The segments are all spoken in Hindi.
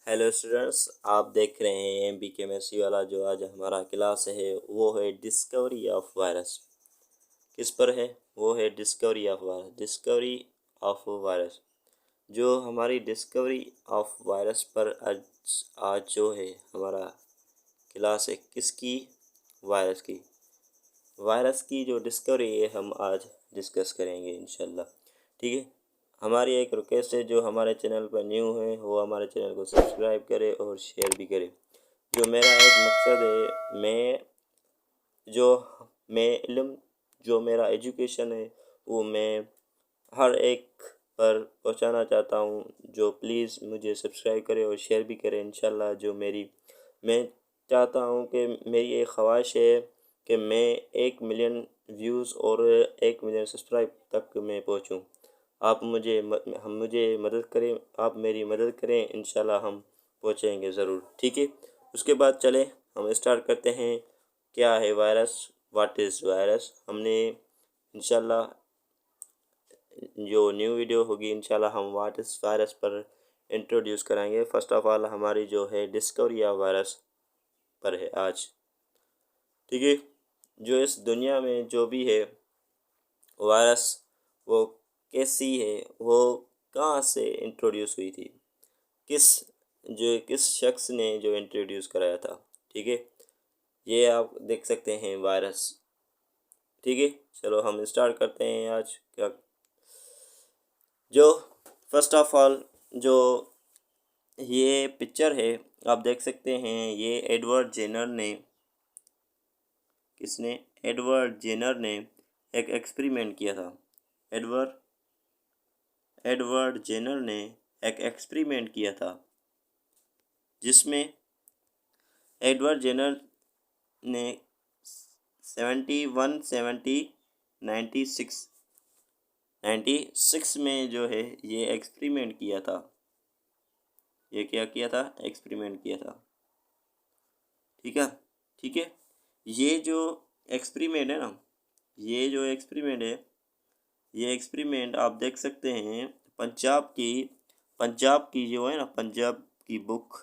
हेलो स्टूडेंट्स, आप देख रहे हैं बी केमिस्ट्री वाला। जो आज हमारा क्लास है वो है डिस्कवरी ऑफ वायरस। किस पर है? वो है discovery of virus. Discovery of virus, जो हमारी डिस्कवरी ऑफ वायरस पर आज जो है हमारा क्लास है किसकी? वायरस की। वायरस की जो डिस्कवरी है हम आज डिस्कस करेंगे इंशाल्लाह। ठीक है। हमारी एक रिक्वेस्ट है, जो हमारे चैनल पर न्यू है वो हमारे चैनल को सब्सक्राइब करे और शेयर भी करे। जो मेरा एक मकसद है, मैं इल्म, जो मेरा एजुकेशन है वो मैं हर एक पर पहुंचाना चाहता हूं। जो प्लीज़ मुझे सब्सक्राइब करे और शेयर भी करे इंशाल्लाह। जो मैं चाहता हूं कि मेरी एक ख्वाहिश है कि मैं 1 मिलियन व्यूज़ और 1 मिलियन सब्सक्राइब तक मैं पहुंचूं। आप मुझे मदद करें, आप मेरी मदद करें, इंशाल्लाह हम पहुंचेंगे ज़रूर। ठीक है। उसके बाद चले हम स्टार्ट करते हैं। क्या है वायरस? What is virus? हमने इंशाल्लाह जो न्यू वीडियो होगी इंशाल्लाह हम व्हाट इज़ वायरस पर इंट्रोड्यूस कराएंगे। फर्स्ट ऑफ ऑल हमारी जो है डिस्कवरी ऑफ वायरस पर है आज। ठीक है। जो इस दुनिया में जो भी है वायरस, वो कैसी है, वो कहाँ से इंट्रोड्यूस हुई थी, किस शख्स ने जो इंट्रोड्यूस कराया था। ठीक है। ये आप देख सकते हैं वायरस। ठीक है। चलो हम स्टार्ट करते हैं आज क्या। जो फर्स्ट ऑफ ऑल जो ये पिक्चर है आप देख सकते हैं, ये एडवर्ड जेनर ने एडवर्ड जेनर ने एक एक्सपेरिमेंट किया था। एडवर्ड जेनर ने एक एक्सपेरिमेंट किया था, जिसमें एडवर्ड जेनर ने 96 में जो है ये एक्सपेरिमेंट किया था। ये क्या किया था? एक्सपेरिमेंट किया था। ठीक है। ठीक है। ये जो एक्सपेरिमेंट है ना, ये जो एक्सपेरिमेंट है, ये एक्सपेरिमेंट आप देख सकते हैं पंजाब की जो है ना, पंजाब की बुक,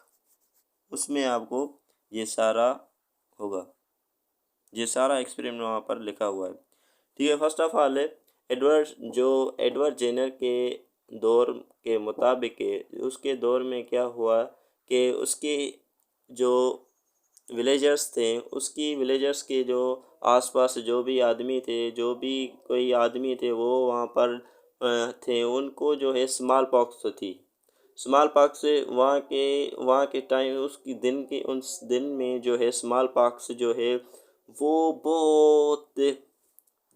उसमें आपको ये सारा होगा। ये सारा एक्सपेरिमेंट वहाँ पर लिखा हुआ है। ठीक है। First of all Edward Jenner के दौर के मुताबिक है, उसके दौर में क्या हुआ कि उसके जो विलेजर्स थे, उसकी विलेजर्स के जो आसपास जो भी आदमी थे, जो भी कोई आदमी थे वो वहाँ पर थे, उनको जो है स्मॉल पॉक्स थी। स्मॉल पॉक्स से वहाँ के टाइम उस दिन में जो है स्मॉल पॉक्स जो है वो बहुत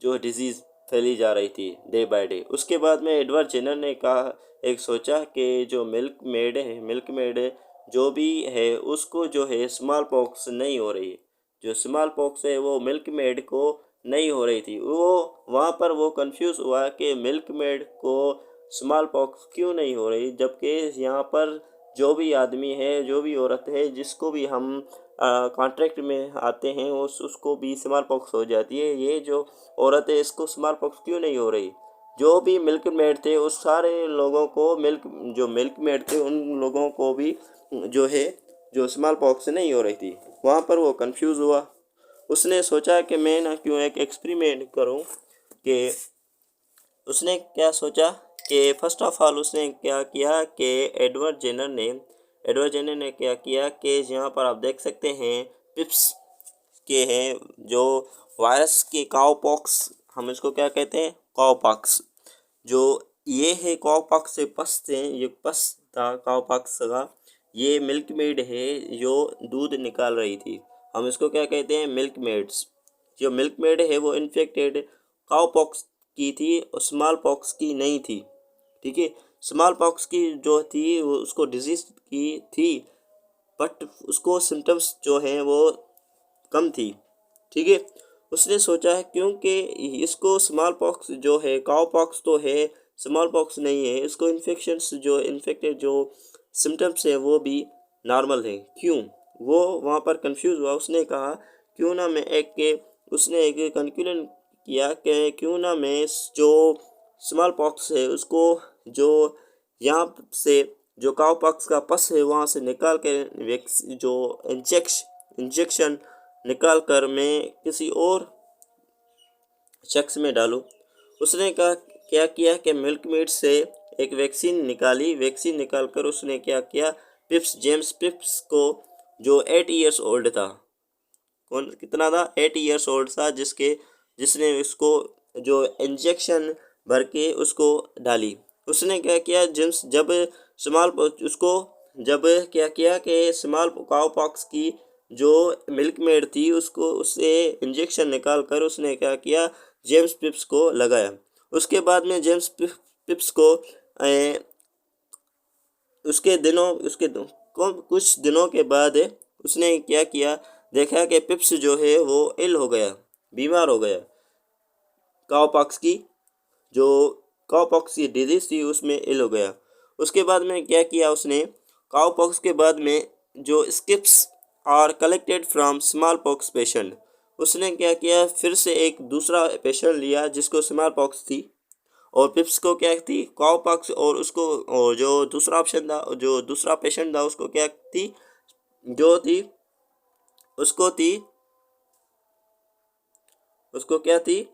जो डिजीज़ फैली जा रही थी डे बाय डे। उसके बाद में एडवर्ड जेनर ने सोचा कि जो मिल्क मेड जो भी है उसको जो है स्मॉल पॉक्स नहीं हो रही है। जो स्मॉल पॉक्स है वो मिल्क मेड को नहीं हो रही थी। वहाँ पर वो कंफ्यूज हुआ कि मिल्क मेड को स्मॉल पॉक्स क्यों नहीं हो रही, जबकि यहाँ पर जो भी आदमी है, जो भी औरत है, जिसको भी हम कॉन्ट्रैक्ट में आते हैं उसको भी स्मॉल पॉक्स हो जाती है। ये जो औरत है इसको स्मॉल पॉक्स क्यों नहीं हो रही? जो भी मिल्क मेड थे उस सारे लोगों को मिल्क मेड थे उन लोगों को भी जो है जो स्मॉल पॉक्स नहीं हो रही थी। वहाँ पर वो कंफ्यूज हुआ। उसने सोचा कि मैं ना क्यों एक एक्सपेरिमेंट करूँ। कि उसने क्या सोचा कि फर्स्ट ऑफ ऑल उसने क्या किया कि एडवर्ड जेनर ने क्या किया कि यहाँ पर आप देख सकते हैं पिप्स के हैं जो वायरस के काउपॉक्स, हम इसको क्या कहते हैं? काउपॉक्स। जो ये है काउपॉक्स से पस थे, ये पस था काउपॉक्स का। ये मिल्क मेड है जो दूध निकाल रही थी, हम इसको क्या कहते हैं? Milk maids. जो मिल्क मेड है वो इन्फेक्टेड काउपॉक्स की थी और स्मॉल पॉक्स की नहीं थी। ठीक है। स्मॉल पॉक्स की जो थी वो उसको डिजीज की थी, बट उसको सिम्टम्स जो हैं वो कम थी। ठीक है। उसने सोचा है क्योंकि इसको स्मॉल पॉक्स जो है, काउ पॉक्स तो है, स्मॉल पॉक्स नहीं है, इसको इन्फेक्टेड जो सिम्टम्स है वो भी नॉर्मल है, क्यों? वो वहाँ पर कंफ्यूज हुआ। उसने कहा क्यों ना मैं उसने एक कंक्लूजन किया कि क्यों ना मैं जो स्मॉल पॉक्स है उसको जो यहाँ से जो काउपॉक्स का पस है वहाँ से निकाल कर जो इंजेक्शन निकाल कर मैं किसी और शख्स में डालूं। उसने कहा क्या किया कि मिल्क मीट से एक वैक्सीन निकाली। वैक्सीन निकाल कर उसने क्या किया, जेम्स पिप्स को, जो 8 ईयर्स ओल्ड था, कौन कितना था, 8 ईयर्स ओल्ड था, जिसने उसको जो इंजेक्शन भर के उसको डाली। उसने क्या किया, जेम्स जब स्मॉल उसको जब क्या किया कि स्मॉल काउपॉक्स की जो मिल्क मेड थी उसको उससे इंजेक्शन निकाल कर उसने क्या किया, जेम्स पिप्स को लगाया। उसके बाद में जेम्स पिप्स को कुछ दिनों के बाद उसने क्या किया, देखा कि पिप्स जो है वो इल हो गया, बीमार हो गया। काउपॉक्स की जो काउपॉक्स की डिजीज थी उसमें इल हो गया। उसके बाद में क्या किया उसने, काउपॉक्स के बाद में जो scabs are collected from smallpox patient, उसने क्या किया, फिर से एक दूसरा पेशेंट लिया जिसको स्मॉल पॉक्स थी और पिप्स को क्या थी, काउपॉक्स, और जो दूसरा ऑप्शन था, जो दूसरा पेशेंट था उसको क्या थी, जो थी उसको थी उसको क्या थी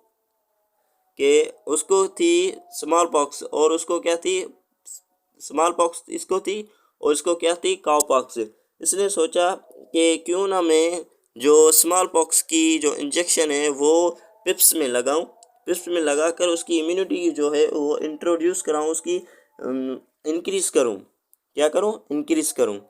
कि उसको थी स्मॉल पॉक्स, और उसको क्या थी, स्मॉल पॉक्स इसको थी और इसको क्या थी, काउ पॉक्स। इसने सोचा कि क्यों ना मैं जो स्मॉल पॉक्स की जो इंजेक्शन है वो पिप्स में लगाऊं, पिप्स में लगाकर उसकी इम्यूनिटी जो है वो इंट्रोड्यूस कराऊं, उसकी इंक्रीज़ करूं, क्या करूं, इंक्रीज़ करूं।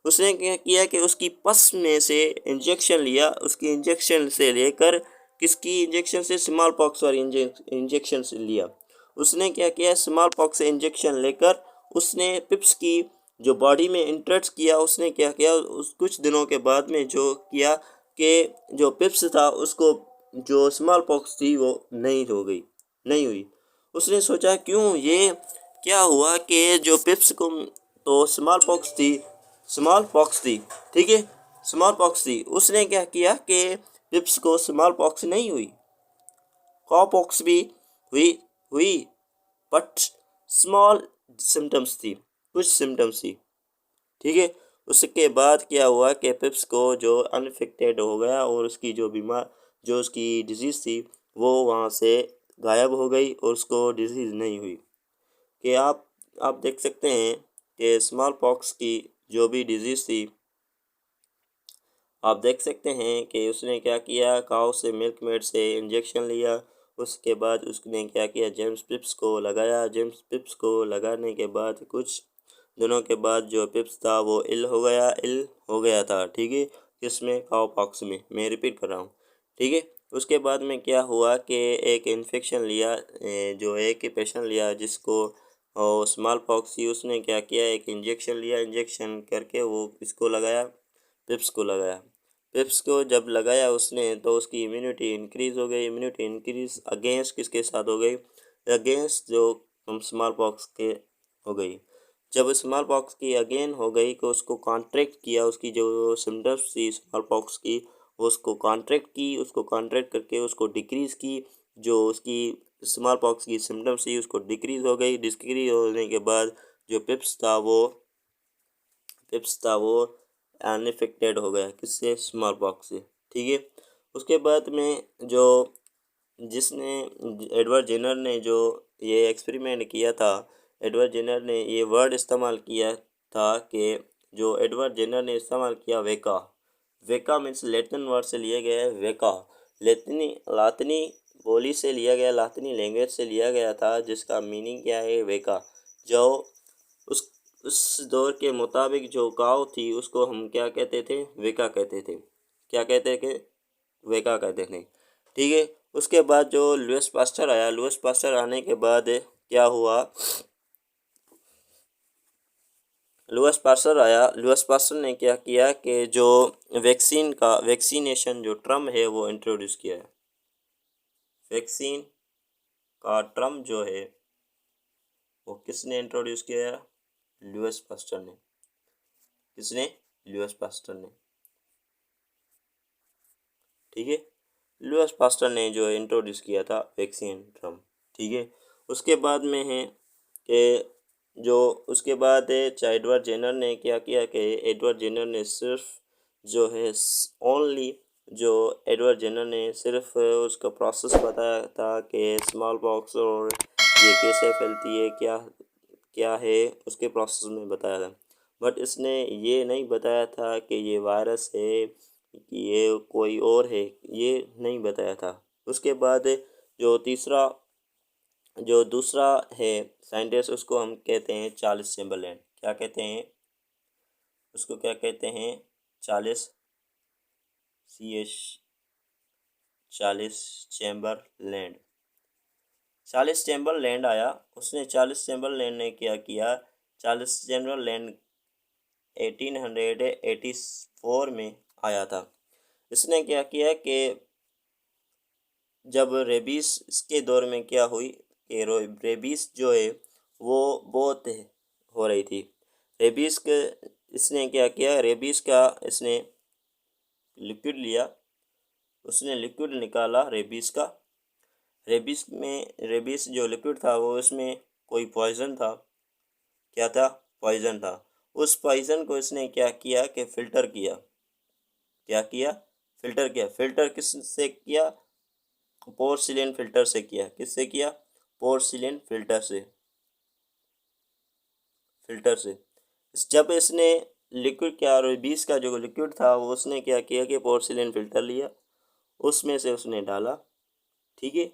उसने क्या किया कि उसकी पस में से इंजेक्शन लिया, उसकी इंजेक्शन से लेकर किसकी इंजेक्शन से, स्मॉल पॉक्स वाली इंजेक्शन से लिया। उसने क्या किया, स्मॉल पॉक्स से इंजेक्शन लेकर उसने पिप्स की जो बॉडी में इंट्रोड्यूस किया। उसने क्या किया, उस कुछ दिनों के बाद में जो किया कि जो पिप्स था उसको जो स्मॉल पॉक्स थी वो नहीं हुई। उसने सोचा क्यों ये क्या हुआ कि जो पिप्स को तो स्मॉल पॉक्स थी, ठीक है, स्मॉल पॉक्स थी। उसने क्या किया कि पिप्स को स्मॉल पॉक्स नहीं हुई, कॉपॉक्स भी हुई हुई बट स्मॉल सिम्टम्स थी, कुछ सिम्टम्स थी, ठीक है। उसके बाद क्या हुआ कि पिप्स को जो अनफेक्टेड हो गया और उसकी जो उसकी डिजीज़ थी वो वहाँ से गायब हो गई और उसको डिजीज़ नहीं हुई। कि आप देख सकते हैं कि स्मॉल पॉक्स की जो भी डिजीज़ थी, आप देख सकते हैं कि उसने क्या किया, काऊ से मिल्क मेड से इंजेक्शन लिया। उसके बाद उसने क्या किया, जेम्स पिप्स को लगाया। जेम्स पिप्स को लगाने के बाद कुछ दिनों के बाद जो पिप्स था वो इल हो गया था, ठीक है। किसमें, काऊ पॉक्स में, मैं रिपीट कर रहा हूँ, ठीक है। उसके बाद में क्या हुआ कि एक इन्फेक्शन लिया, जो एक पेशेंट लिया जिसको स्मॉल पॉक्स थी। उसने क्या किया, एक इंजेक्शन लिया, इंजेक्शन करके वो इसको लगाया, पिप्स को लगाया। पिप्स को जब लगाया उसने तो उसकी इम्यूनिटी इंक्रीज़ हो गई। इम्यूनिटी इंक्रीज़ अगेंस्ट किसके साथ हो गई, अगेंस्ट जो स्मॉल पॉक्स के हो गई। जब स्मॉल पॉक्स की अगेन हो गई तो उसको कॉन्ट्रैक्ट किया, उसकी जो सिम्टम्स थी स्मॉल पॉक्स की वो उसको कॉन्ट्रैक्ट की, उसको कॉन्ट्रैक्ट करके उसको डिक्रीज़ की। जो उसकी स्मॉल पॉक्स की सिम्टम्स थी उसको डिक्रीज़ हो गई। डिक्रीज होने के बाद जो पिप्स था वो अनइफेक्टेड हो गया, किससे, स्मॉल पॉक्स से, ठीक है। उसके बाद में जो जिसने एडवर्ड जेनर ने जो ये एक्सपेरिमेंट किया था, एडवर्ड जेनर ने ये वर्ड इस्तेमाल किया था कि जो एडवर्ड जेनर ने इस्तेमाल किया, वेका। वेका मीन्स लैटिन वर्ड से लिया गया है, वेका लातिनी बोली से लिया गया, लातिनी लैंग्वेज से लिया गया था, जिसका मीनिंग क्या है, वेका। जो उस दौर के मुताबिक जो गाँव थी उसको हम क्या कहते थे, वेका कहते थे, क्या कहते थे, वेका कहते थे, ठीक है। उसके बाद जो लुईस पास्चर आया, लुईस पास्चर आने के बाद क्या हुआ, लुईस पास्चर ने क्या किया कि जो वैक्सीनेशन जो टर्म है वो इंट्रोड्यूस किया है। वैक्सीन का टर्म जो है वो किसने इंट्रोड्यूस किया है, लुईस पास्चर ने। किसने, लुईस पास्चर ने, ठीक है। लुईस पास्चर ने जो इंट्रोड्यूस किया था वैक्सीन टर्म, ठीक है। उसके बाद में है कि जो उसके बाद एडवर्ड जेनर ने क्या किया कि एडवर्ड जेनर ने सिर्फ जो है ओनली जो एडवर्ड जेनर ने सिर्फ उसका प्रोसेस बताया था कि स्मॉल पॉक्स और ये कैसे फैलती है, क्या क्या है, उसके प्रोसेस में बताया था। बट इसने ये नहीं बताया था कि ये वायरस है कि ये कोई और है, ये नहीं बताया था। उसके बाद जो दूसरा है साइंटिस्ट, उसको हम कहते हैं चार्ल्स चैम्बरलेन। क्या कहते हैं उसको, क्या कहते हैं? Charles Charles Chamberland. Charles Chamberland आया, उसने चार्ल्स चैम्बरलैंड ने क्या किया, चार्ल्स चैम्बरलैंड 1884 में आया था। इसने क्या किया कि जब रेबीज के दौर में क्या हुई कि रेबीज जो है वो बहुत हो रही थी। रेबीज के इसने क्या किया, रेबीज का इसने लिक्विड लिया, उसने लिक्विड निकाला रेबीज का। रेबीज जो लिक्विड था वो उसमें कोई पॉइज़न था। क्या था? पॉइज़न था। उस पॉइज़न को इसने क्या किया कि फ़िल्टर किया। क्या किया? फ़िल्टर किया। फ़िल्टर किससे किया? पोर्सिलेन फ़िल्टर से किया। किससे किया? पोर्सिलेन फ़िल्टर से। जब इसने लिक्विड क्या, रेबीज का जो लिक्विड था वो उसने क्या किया कि पोर्सिलेन फ़िल्टर लिया, उसमें से उसने डाला। ठीक है,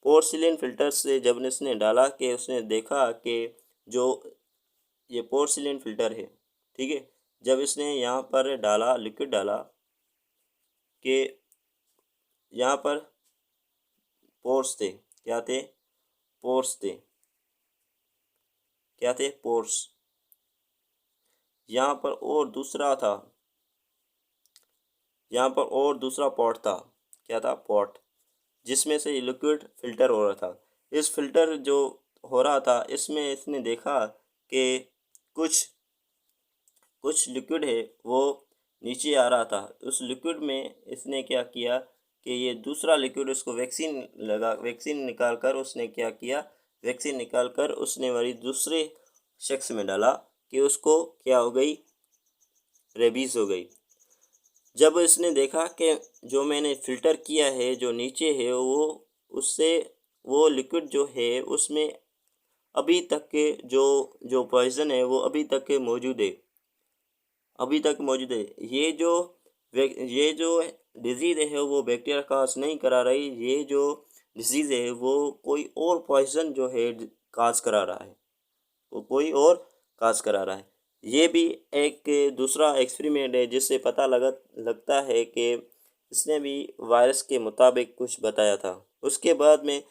पोर्सिलेन फ़िल्टर से जब इसने डाला कि उसने देखा कि जो ये पोर्सिलेन फ़िल्टर है, ठीक है, जब इसने यहाँ पर डाला, लिक्विड डाला कि यहाँ पर पोर्स थे। क्या थे? पोर्स थे। क्या थे? पोर्स। यहाँ पर और दूसरा था, यहाँ पर और दूसरा पॉट था। क्या था? पॉट, जिसमें से लिक्विड फ़िल्टर हो रहा था। इस फ़िल्टर जो हो रहा था इसमें इसने देखा कि कुछ कुछ लिक्विड है वो नीचे आ रहा था। उस लिक्विड में इसने क्या किया कि ये दूसरा लिक्विड, उसको वैक्सीन निकाल कर उसने क्या किया, वैक्सीन निकाल कर उसने वही दूसरे शख्स में डाला कि उसको क्या हो गई, रेबीज़ हो गई। जब इसने देखा कि जो मैंने फ़िल्टर किया है जो नीचे है वो, उससे वो लिक्विड जो है उसमें अभी तक के जो पॉइज़न है वो अभी तक के मौजूद है, अभी तक मौजूद है। ये जो डिज़ीज़ है वो बैक्टीरिया काज नहीं करा रही, ये जो डिज़ीज़ है वो कोई और पॉइज़न जो है काज करा रहा है, वो कोई और काज करा रहा है। ये भी एक दूसरा एक्सपेरिमेंट है जिससे पता लगता है कि इसने भी वायरस के मुताबिक कुछ बताया था। उसके बाद में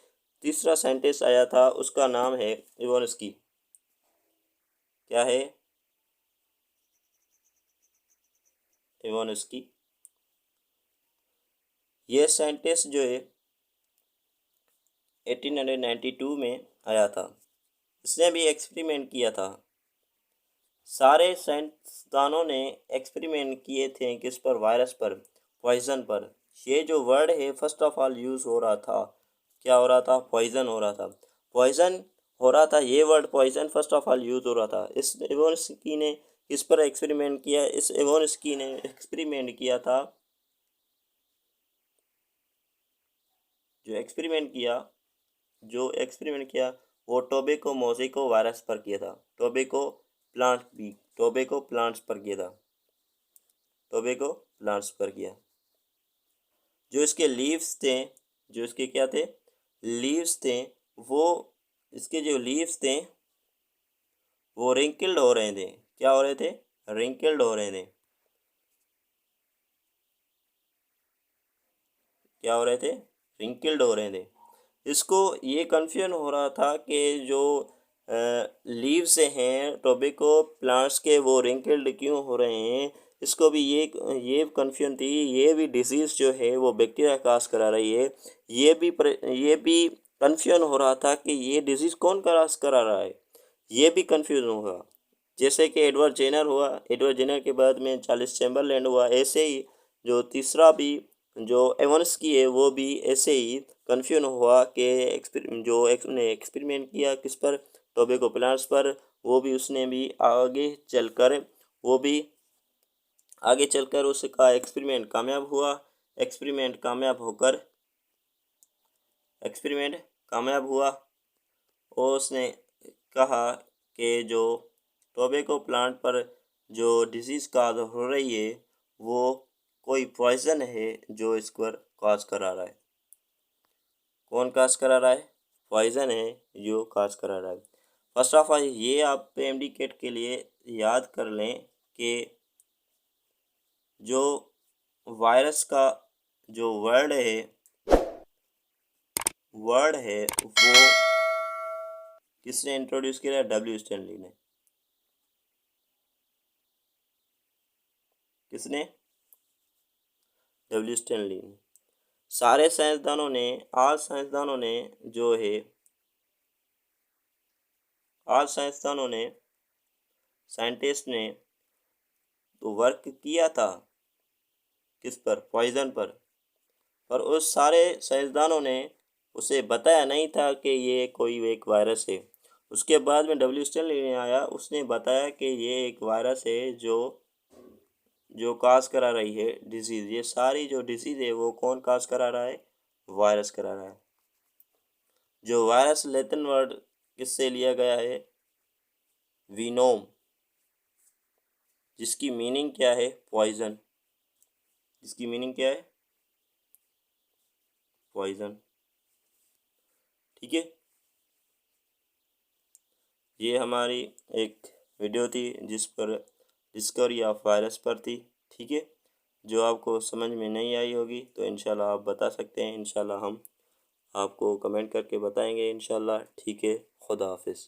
तीसरा साइंटिस्ट आया था, उसका नाम है इवानस्की। क्या है? इवानस्की। ये साइंटिस्ट जो है 1892 में आया था। इसने भी एक्सपेरिमेंट किया था। सारे साइंसदानों ने एक्सपेरिमेंट किए थे किस पर? वायरस पर, पॉइज़न पर। ये जो वर्ड है फर्स्ट ऑफ ऑल यूज़ हो रहा था, क्या हो रहा था? पॉइज़न हो रहा था। पॉइज़न हो रहा था, ये word poison first of all use हो रहा था। इस इवोन्स्की ने किस पर एक्सपेरिमेंट किया? इस इवोन्स्की ने एक्सपेरिमेंट किया था, जो एक्सपेरिमेंट किया वो टोबैको मोज़ेको वायरस पर किया था। टोबैको प्लांट्स पर किया था। टोबैको प्लांट्स पर किया। जो इसके लीव्स थे, जो इसके क्या थे? लीव्स थे, वो इसके जो लीव्स थे वो रिंकल्ड हो रहे थे। क्या हो रहे थे? रिंकल्ड हो रहे थे। क्या हो रहे थे? रिंकल्ड हो रहे थे। इसको ये कन्फ्यूजन हो रहा था कि जो लीव्स हैं टोबैको प्लांट्स के वो रिंकल्ड क्यों हो रहे हैं। इसको भी ये कन्फ्यूजन थी। ये भी डिजीज़ जो है वो बैक्टीरिया काज करा रही है। ये भी कन्फ्यूजन हो रहा था कि ये डिजीज़ कौन काज करा रहा है, ये भी कन्फ्यूजन होगा। जैसे कि एडवर्ड जेनर हुआ, एडवर्ड जेनर के बाद में चार्ल्स चैम्बरलैंड हुआ, ऐसे ही जो तीसरा भी जो एवन्सकी है वो भी ऐसे ही कन्फ्यूजन हुआ कि ने एक्सपेरिमेंट किया किस पर? टोबैको प्लांट्स पर, वो भी उसने भी आगे चलकर उसका एक्सपेरिमेंट कामयाब हुआ और उसने कहा कि जो टोबैको प्लांट पर जो डिजीज़ काज हो रही है वो कोई पॉइज़न है जो इस पर काज करा रहा है। कौन काज करा रहा है? पॉइज़न है जो काज करा रहा है। फर्स्ट ऑफ ऑल ये आप PMD किट के लिए याद कर लें कि जो वायरस का जो वर्ड है वो किसने इंट्रोड्यूस किया? W स्टैनली ने। किसने? W स्टैनली ने। सारे साइंसदानों ने आज साइंटिस्ट ने तो वर्क किया था किस पर? पॉइज़न पर उस सारे साइंसदानों ने उसे बताया नहीं था कि ये कोई एक वायरस है। उसके बाद में W स्टैनली ने आया, उसने बताया कि ये एक वायरस है जो काज करा रही है डिजीज़। ये सारी जो डिजीज़ है वो कौन काज करा रहा है? वायरस करा रहा है। जो वायरस लैटिन वर्ड किससे लिया गया है? वीनोम, जिसकी मीनिंग क्या है? पॉइज़न। जिसकी मीनिंग क्या है? पॉइज़न। ठीक है, ये हमारी एक वीडियो थी जिस पर डिस्कवरी ऑफ वायरस पर थी। ठीक है, जो आपको समझ में नहीं आई होगी तो इंशाल्लाह आप बता सकते हैं। इंशाल्लाह हम आपको कमेंट करके बताएंगे इंशाल्लाह। ठीक है, खुदा हाफिज़।